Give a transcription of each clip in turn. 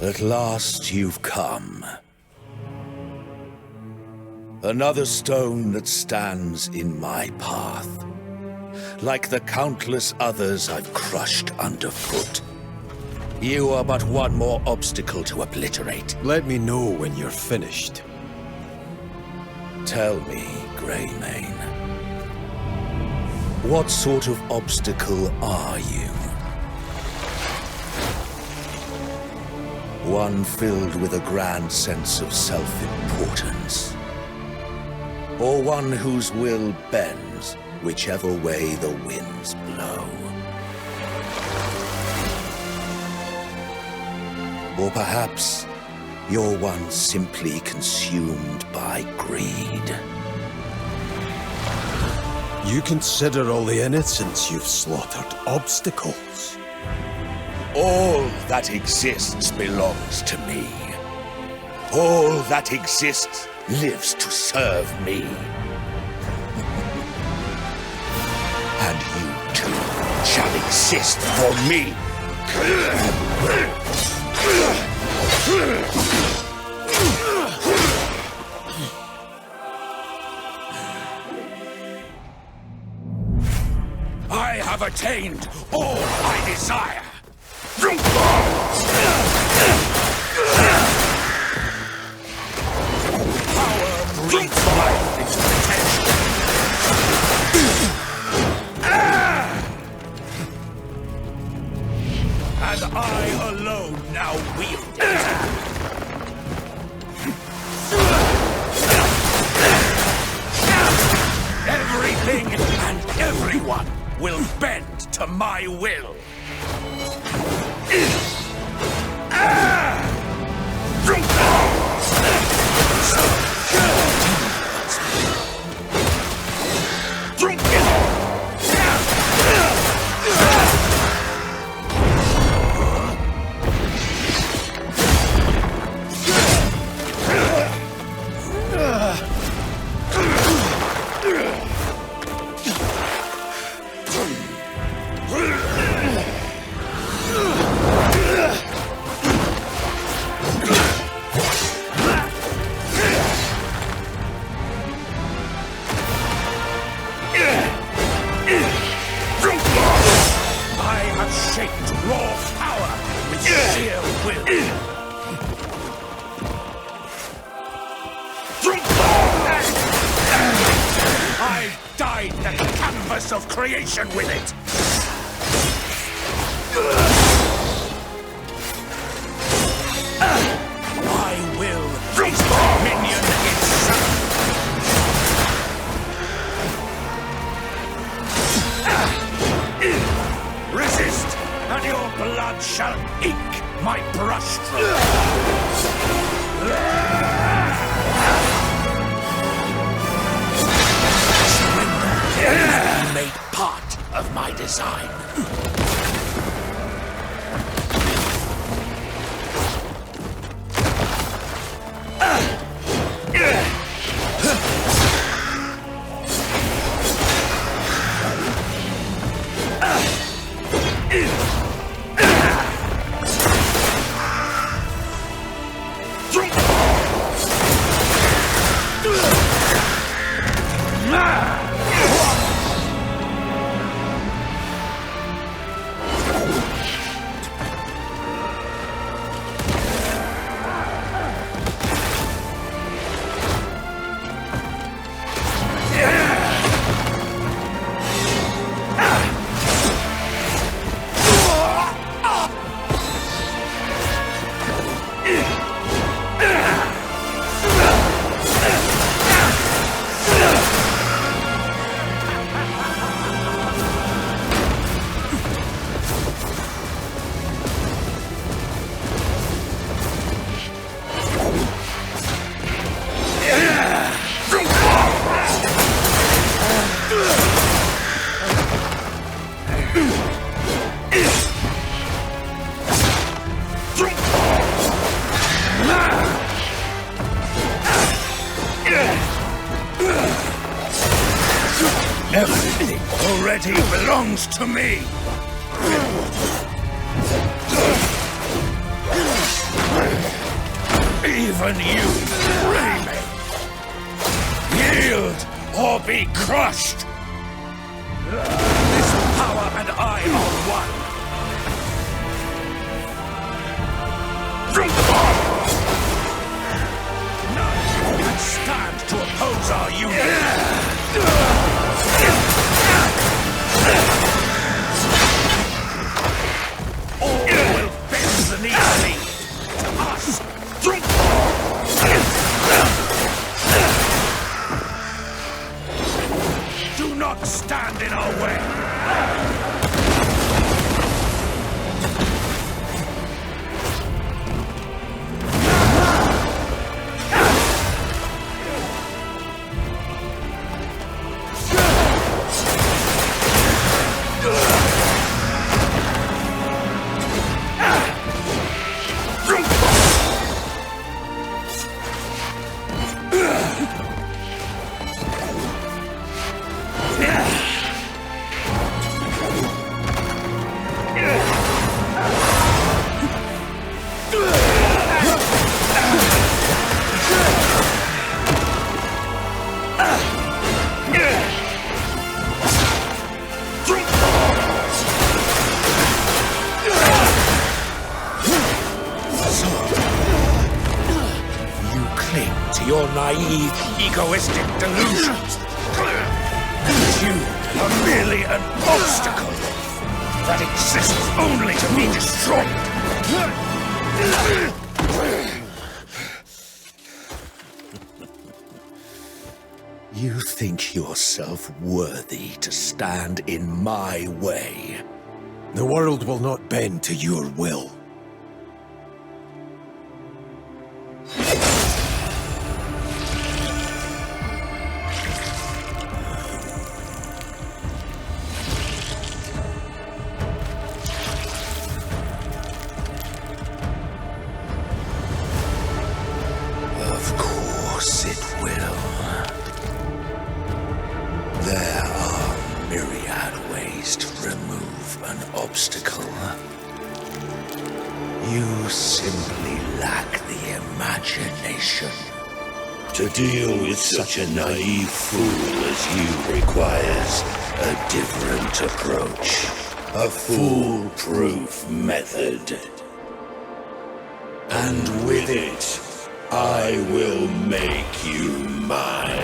At last you've come. Another stone that stands in my path. Like the countless others I've crushed underfoot. You are but one more obstacle to obliterate. Let me know when you're finished. Tell me, Greymane. What sort of obstacle are you? One filled with a grand sense of self-importance? Or one whose will bends whichever way the winds blow? Or perhaps you're one simply consumed by greed? You consider all the innocents you've slaughtered obstacles? All that exists belongs to me. All that exists lives to serve me. And you too shall exist for me. I have attained all I desire. Power breathes life into potential. And I alone now wield it. Everything and everyone will bend to my will. Of creation with it. I will raise dominion itself. Resist, and your blood shall ink my brushstroke. Made part of my design. Everything already belongs to me. Even you betray me! Yield or be crushed! This power and I are one! None can stand to oppose our union! All will bend the knee to us! Do not stand in our way! Your naive, egoistic delusions. You are merely an obstacle that exists only to be destroyed. You think yourself worthy to stand in my way? The world will not bend to your will. There are myriad ways to remove an obstacle. You simply lack the imagination. To deal with such a naive fool as you requires a different approach. A foolproof method. And with it, I will make you mine.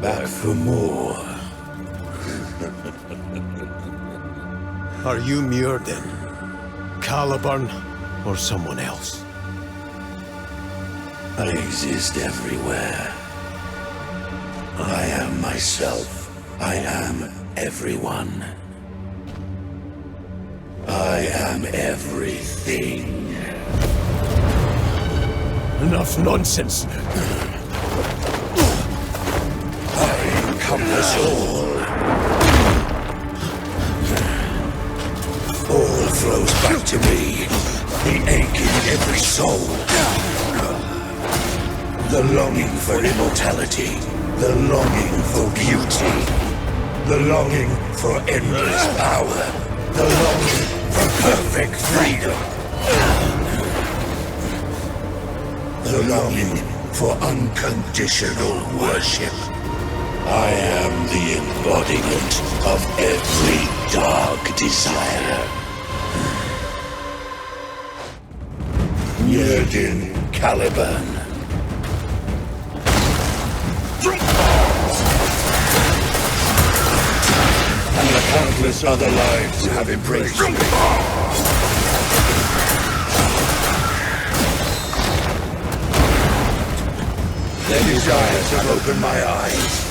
Back for more. Are you Myurdin, Caliburn, or someone else? I exist everywhere. I am myself. I am everyone. I am everything. Enough nonsense! I encompass all. All flows back to me, the ache in every soul. The longing for immortality, the longing for beauty, the longing for endless power, the longing for perfect freedom, the longing for unconditional worship. I am the embodiment of every dark desire. Myurdin, Caliburn. And the countless other lives have embraced me. Their desires have opened my eyes.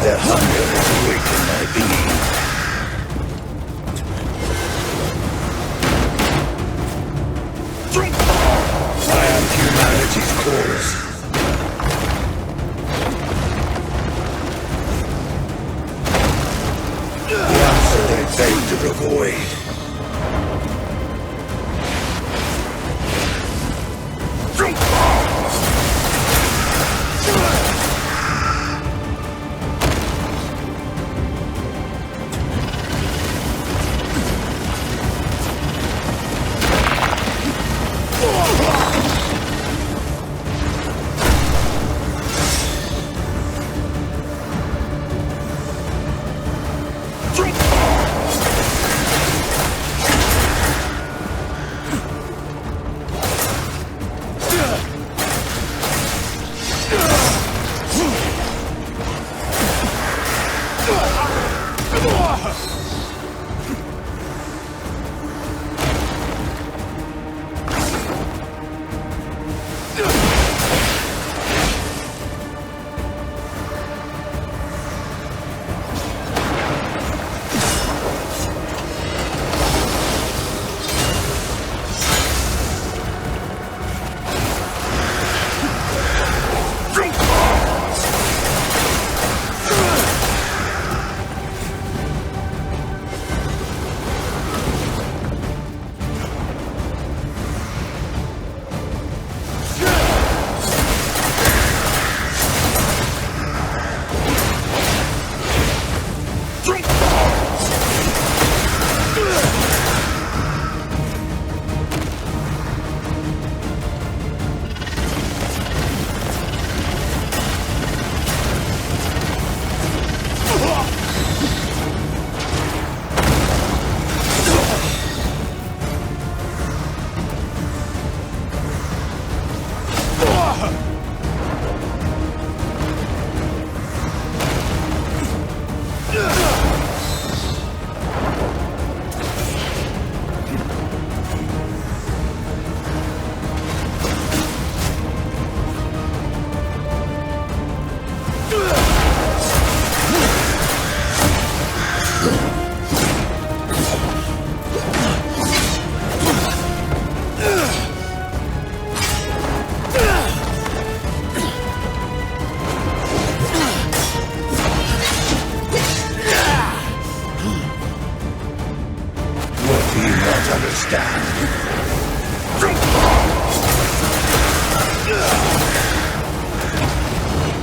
Their hunger has awakened my being. I am humanity's cause. The answer they failed to avoid.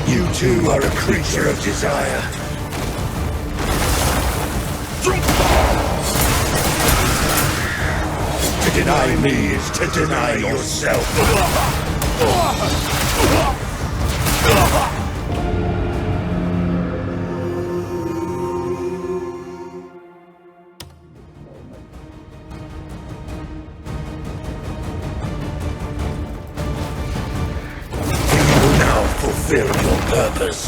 You too are a creature of desire. To deny me is to deny yourself. Fulfill your purpose.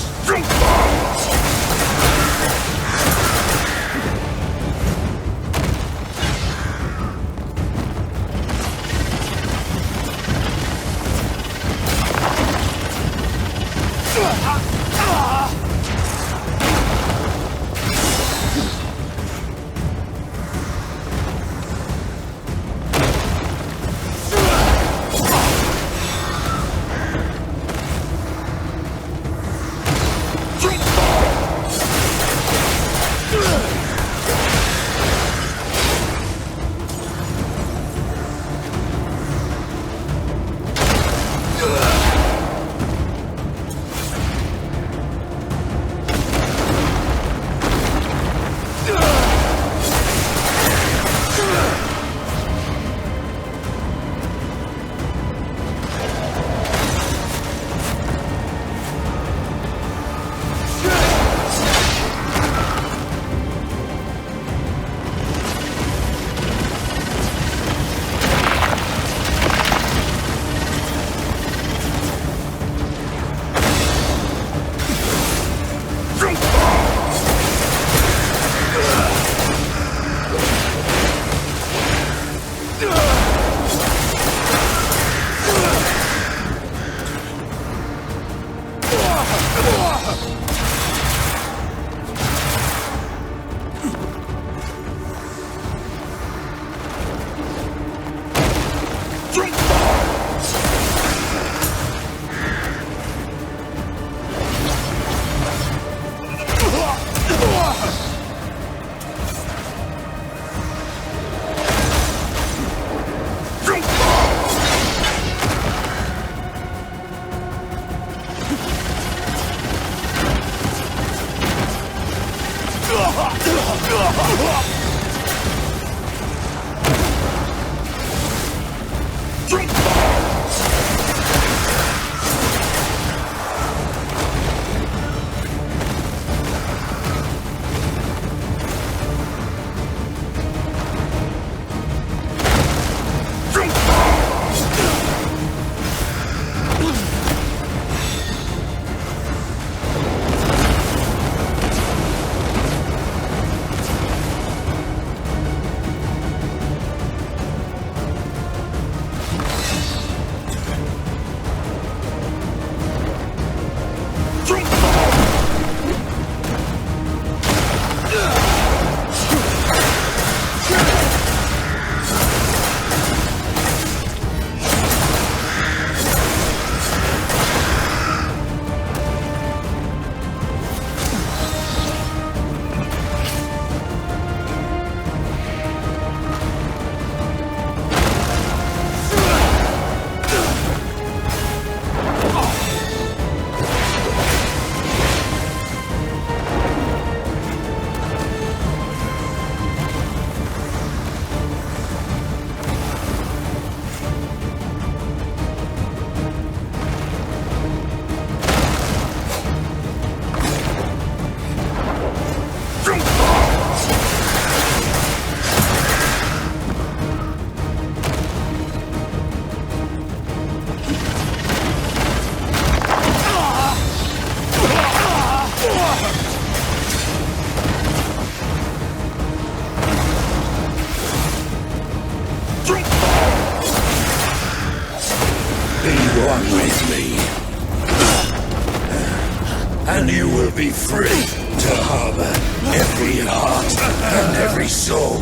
And you will be free to harbor every heart and every soul,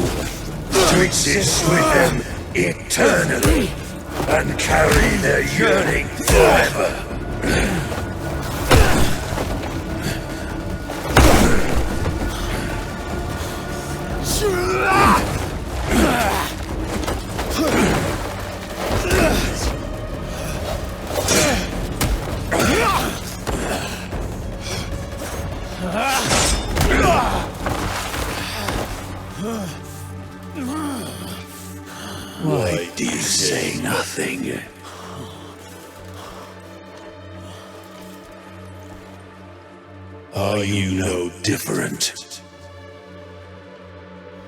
to exist with them eternally and carry their yearning forever. Why do you say nothing? Are you no different?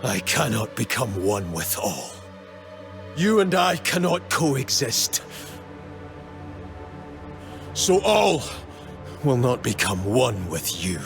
I cannot become one with all. You and I cannot coexist. So all will not become one with you.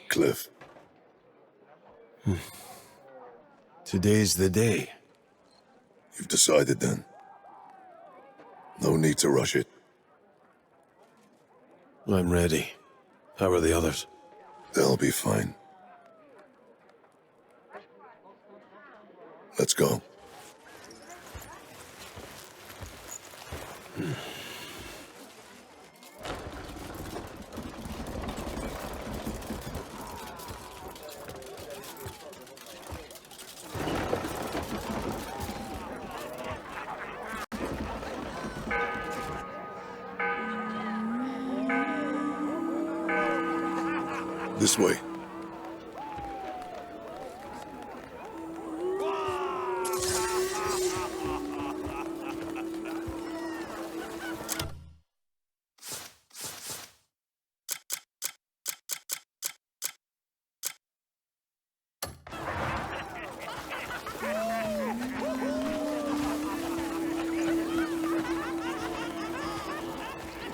Kliff. Today's the day. You've decided then. No need to rush it. I'm ready. How are the others? They'll be fine. Let's go. This way.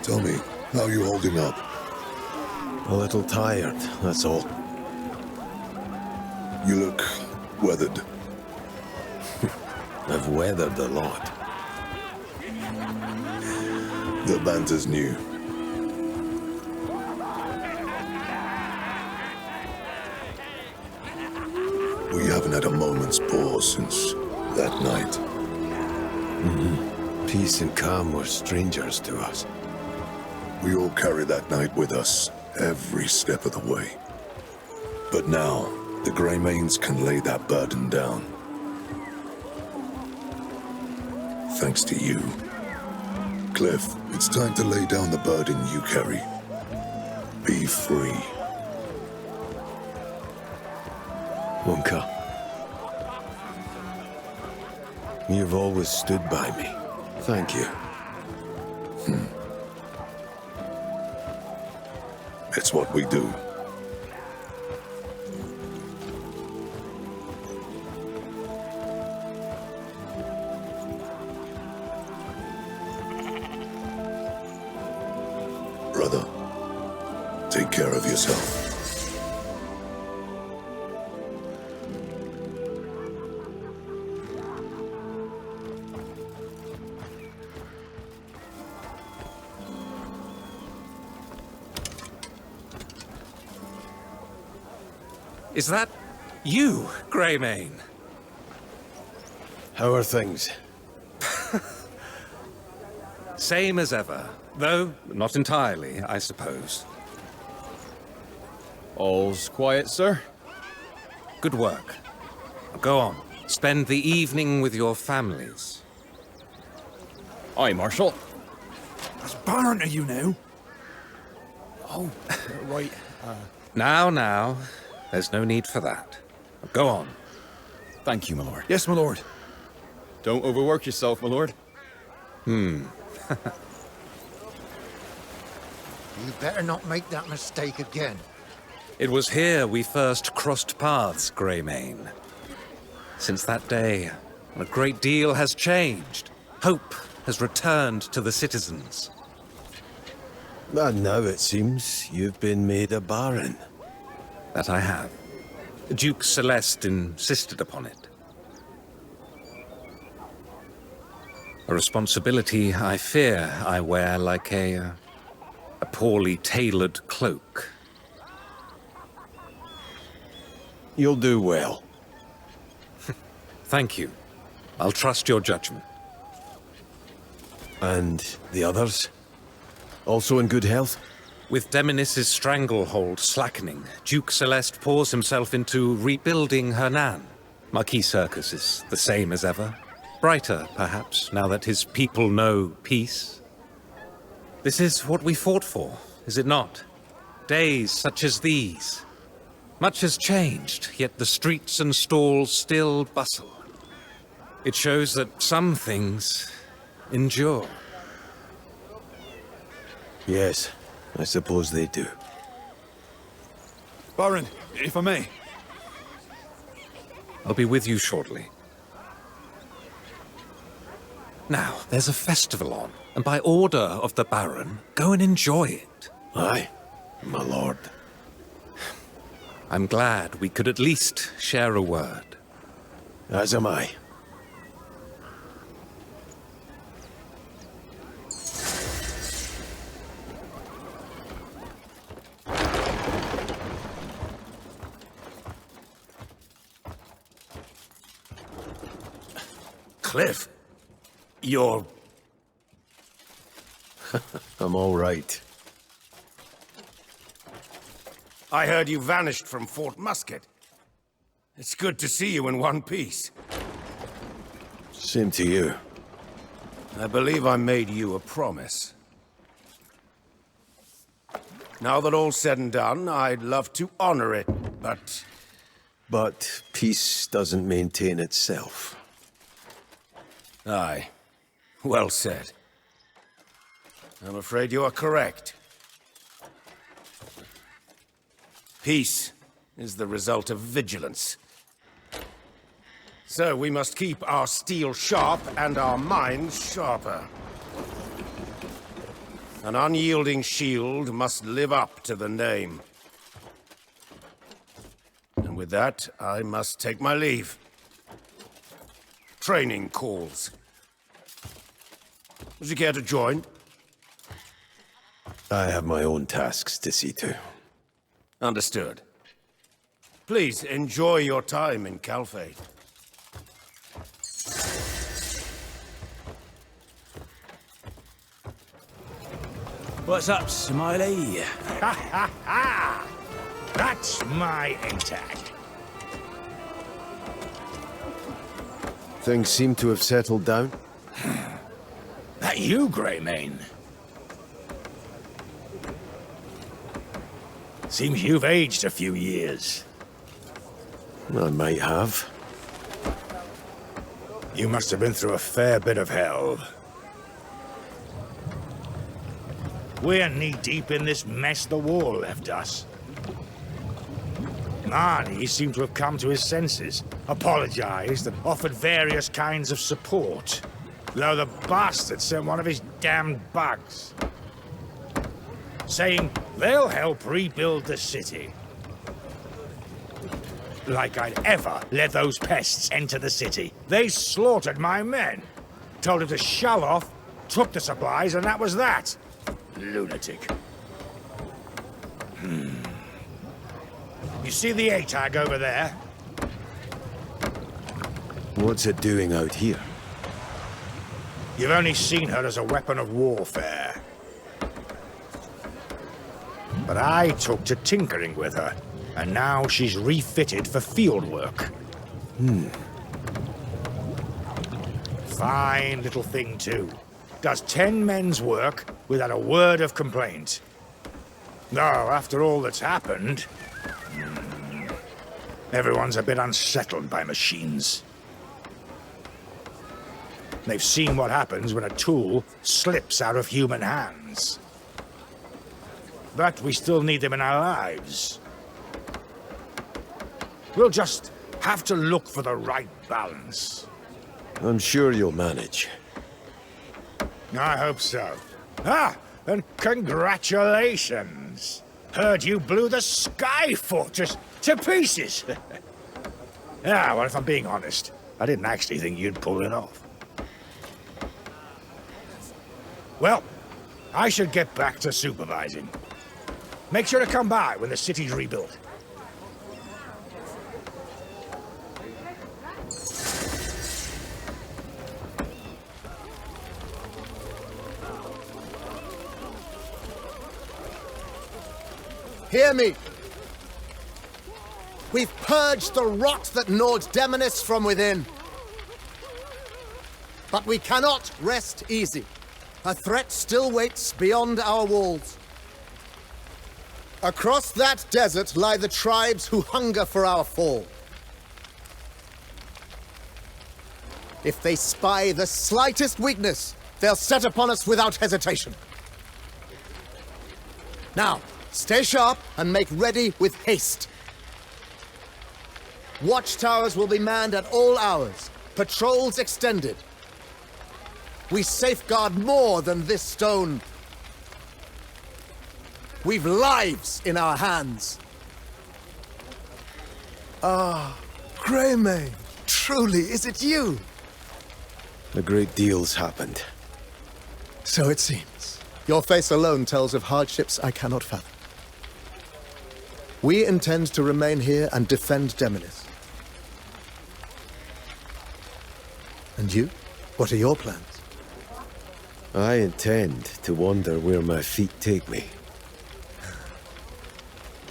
Tell me, how are you holding up? A little tired, that's all. You look weathered. I've weathered a lot. The banter's new. We haven't had a moment's pause since that night. Peace and calm were strangers to us. We all carry that night with us, every step of the way. But now, the Greymanes can lay that burden down. Thanks to you. Kliff, it's time to lay down the burden you carry. Be free. Oongka. You've always stood by me. Thank you. It's what we do. Brother, take care of yourself. Is that you, Greymane? How are things? Same as ever, though not entirely, I suppose. All's quiet, sir? Good work. Go on. Spend the evening with your families. Aye, Marshal. That's Baron to you now. Oh, right. Now. There's no need for that. Go on. Thank you, my lord. Yes, my lord. Don't overwork yourself, my lord. You better not make that mistake again. It was here we first crossed paths, Greymane. Since that day, a great deal has changed. Hope has returned to the citizens. And now it seems you've been made a baron. That I have. Duke Celeste insisted upon it. A responsibility I fear I wear like a poorly tailored cloak. You'll do well. Thank you. I'll trust your judgment. And the others? Also in good health? With Demonis's stranglehold slackening, Duke Celeste pours himself into rebuilding Hernand. Marquis Circus is the same as ever. Brighter, perhaps, now that his people know peace. This is what we fought for, is it not? Days such as these. Much has changed, yet the streets and stalls still bustle. It shows that some things endure. Yes, I suppose they do. Baron, if I may. I'll be with you shortly. Now, there's a festival on, and by order of the Baron, go and enjoy it. Aye, my lord. I'm glad we could at least share a word. As am I. Kliff, you're... I'm all right. I heard you vanished from Fort Musket. It's good to see you in one piece. Same to you. I believe I made you a promise. Now that all's said and done, I'd love to honor it, but... But peace doesn't maintain itself. Aye. Well said. I'm afraid you are correct. Peace is the result of vigilance. So we must keep our steel sharp and our minds sharper. An unyielding shield must live up to the name. And with that, I must take my leave. Training calls. Would you care to join? I have my own tasks to see to. Understood. Please enjoy your time in Calfate. What's up, Smiley? Ha ha ha! That's my tag. Things seem to have settled down. That you, Greymane? Seems you've aged a few years. I might have. You must have been through a fair bit of hell. We're knee-deep in this mess the war left us. Marnie seemed to have come to his senses, apologized, and offered various kinds of support. Though the bastard sent one of his damned bugs, saying they'll help rebuild the city. Like I'd ever let those pests enter the city. They slaughtered my men, told him to shove off, took the supplies, and that was that. Lunatic. You see the A-tag over there? What's it doing out here? You've only seen her as a weapon of warfare. But I took to tinkering with her, and now she's refitted for field work. Fine little thing, too. Does 10 men's work without a word of complaint. Though, after all that's happened, everyone's a bit unsettled by machines. They've seen what happens when a tool slips out of human hands. But we still need them in our lives. We'll just have to look for the right balance. I'm sure you'll manage. I hope so. Ah, and congratulations! Heard you blew the Sky Fortress to pieces! Yeah, well, if I'm being honest, I didn't actually think you'd pull it off. Well, I should get back to supervising. Make sure to come by when the city's rebuilt. Hear me! We've purged the rot that gnawed Demonis from within. But we cannot rest easy. A threat still waits beyond our walls. Across that desert lie the tribes who hunger for our fall. If they spy the slightest weakness, they'll set upon us without hesitation. Now, stay sharp and make ready with haste. Watchtowers will be manned at all hours, patrols extended. We safeguard more than this stone. We've lives in our hands. Ah, Greymane, truly, is it you? A great deal's happened. So it seems. Your face alone tells of hardships I cannot fathom. We intend to remain here and defend Demonis. And you? What are your plans? I intend to wander where my feet take me.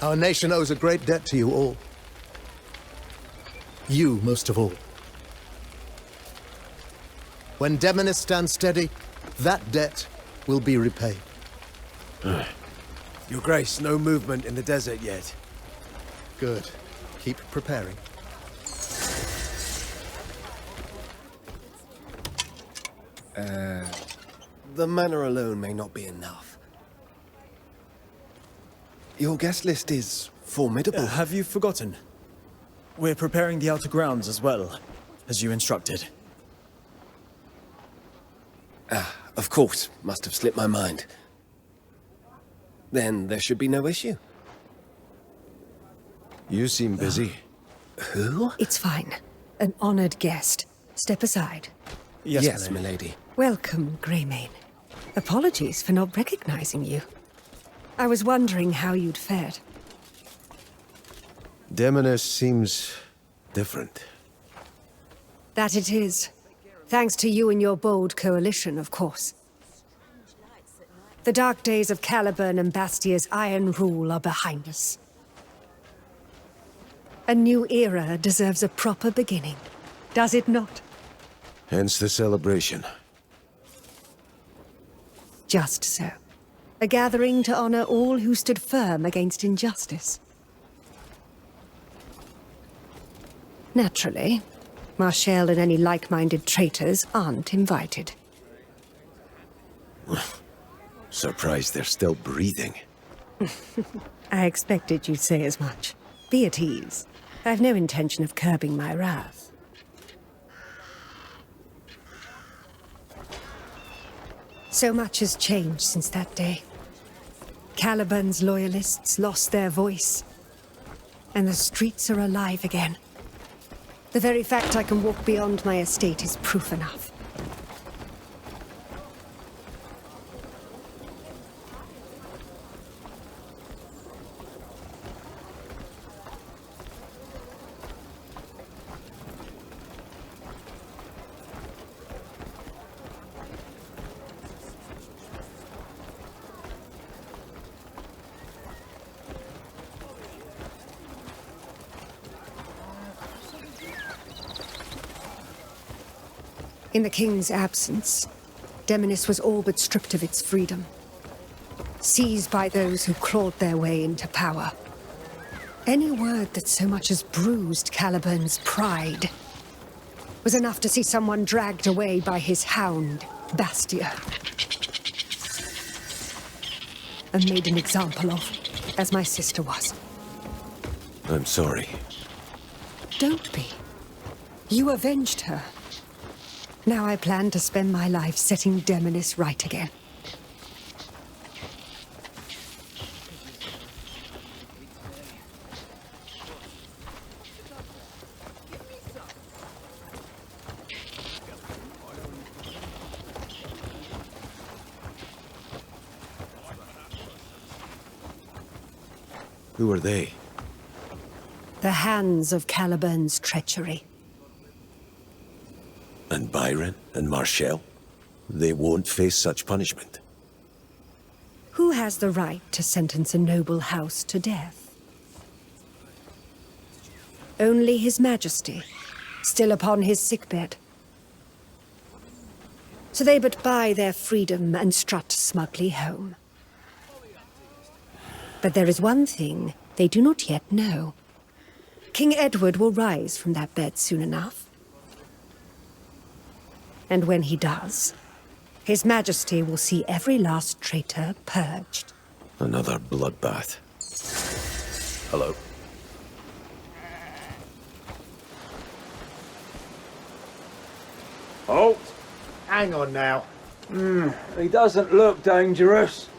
Our nation owes a great debt to you all. You most of all. When Demonis stands steady, that debt will be repaid. Your Grace, no movement in the desert yet. Good. Keep preparing. The manor alone may not be enough. Your guest list is formidable. Have you forgotten? We're preparing the outer grounds as well, as you instructed. Of course. Must have slipped my mind. Then there should be no issue. You seem busy. Who? It's fine. An honored guest. Step aside. Yes, milady. Welcome, Greymane. Apologies for not recognizing you. I was wondering how you'd fared. Demonis seems different. That it is. Thanks to you and your bold coalition, of course. The dark days of Caliburn and Bastia's iron rule are behind us. A new era deserves a proper beginning, does it not? Hence the celebration. Just so. A gathering to honor all who stood firm against injustice. Naturally, Marshall and any like-minded traitors aren't invited. Surprised they're still breathing. I expected you'd say as much. Be at ease. I've no intention of curbing my wrath. So much has changed since that day. Caliburn's loyalists lost their voice, and the streets are alive again. The very fact I can walk beyond my estate is proof enough. In the king's absence, Demonis was all but stripped of its freedom. Seized by those who clawed their way into power. Any word that so much as bruised Caliburn's pride was enough to see someone dragged away by his hound, Bastia. And made an example of, as my sister was. I'm sorry. Don't be. You avenged her. Now I plan to spend my life setting Demonis right again. Who are they? The hands of Caliburn's treachery. And Byron and Marshall? They won't face such punishment. Who has the right to sentence a noble house to death? Only His Majesty, still upon his sickbed. So they but buy their freedom and strut smugly home. But there is one thing they do not yet know. King Edward will rise from that bed soon enough. And when he does, His Majesty will see every last traitor purged. Another bloodbath. Hello. Halt! Hang on now. He doesn't look dangerous.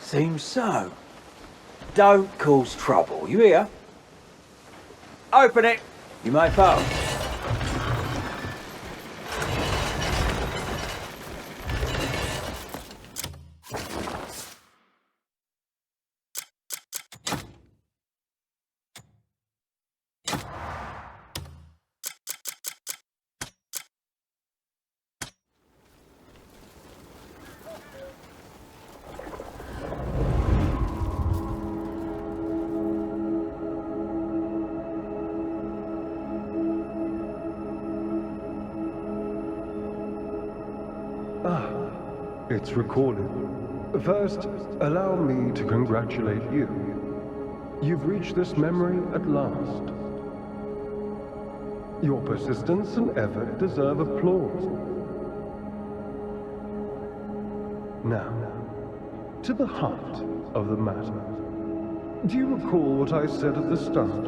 Seems so. Don't cause trouble, you hear? Open it. You may follow. It's recorded. First, allow me to congratulate you. You've reached this memory at last. Your persistence and effort deserve applause. Now, to the heart of the matter. Do you recall what I said at the start?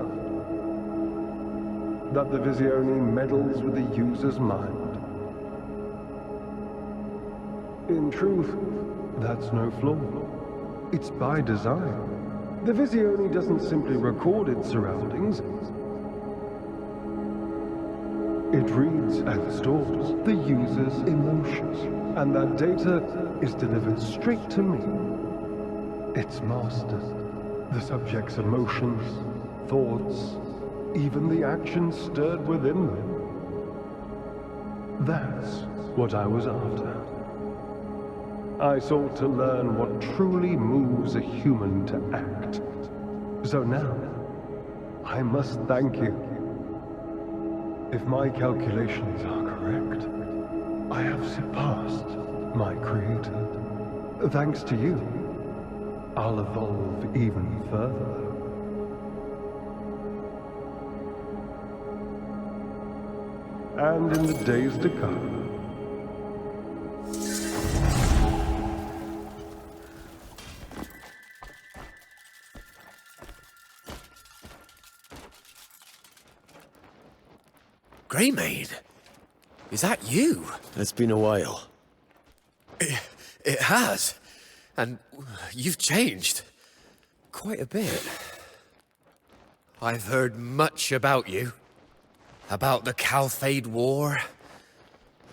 That the Visione meddles with the user's mind? In truth, that's no flaw. It's by design. The Visione doesn't simply record its surroundings. It reads and stores the user's emotions, and that data is delivered straight to me. It's mastered. The subject's emotions, thoughts, even the actions stirred within them. That's what I was after. I sought to learn what truly moves a human to act. So now, I must thank you. If my calculations are correct, I have surpassed my creator. Thanks to you, I'll evolve even further. And in the days to come, Greymane? Is that you? It's been a while. It has. And you've changed. Quite a bit. I've heard much about you. About the Calphade War.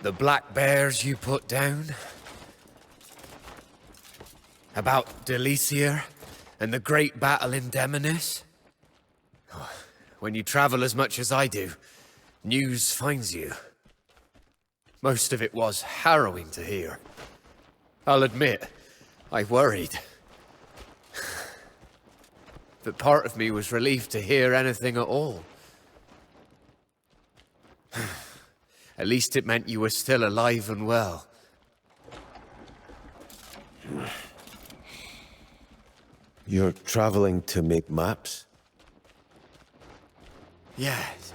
The Black Bears you put down. About Delicia and the great battle in Demonis. When you travel as much as I do, news finds you. Most of it was harrowing to hear. I'll admit, I worried. But part of me was relieved to hear anything at all. At least it meant you were still alive and well. You're traveling to make maps? Yes.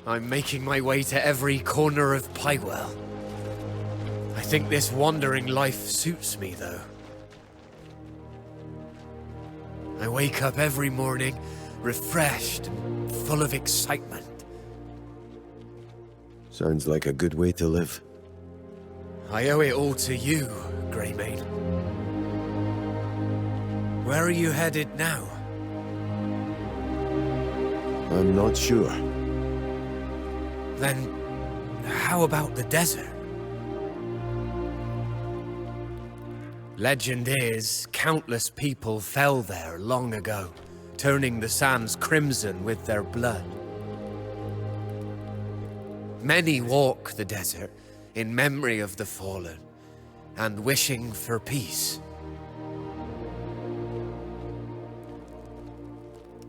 I'm making my way to every corner of Pywel. I think this wandering life suits me, though. I wake up every morning, refreshed and full of excitement. Sounds like a good way to live. I owe it all to you, Greymane. Where are you headed now? I'm not sure. Then, how about the desert? Legend is, countless people fell there long ago, turning the sands crimson with their blood. Many walk the desert in memory of the fallen and wishing for peace.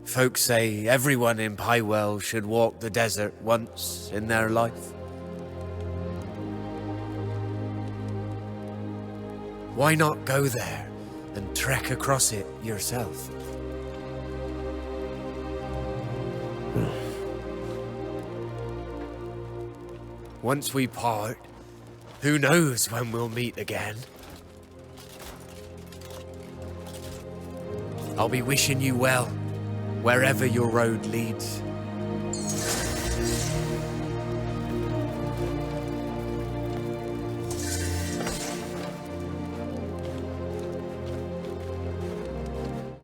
Folks say everyone in Pywel should walk the desert once in their life. Why not go there and trek across it yourself? Once we part, who knows when we'll meet again? I'll be wishing you well, wherever your road leads.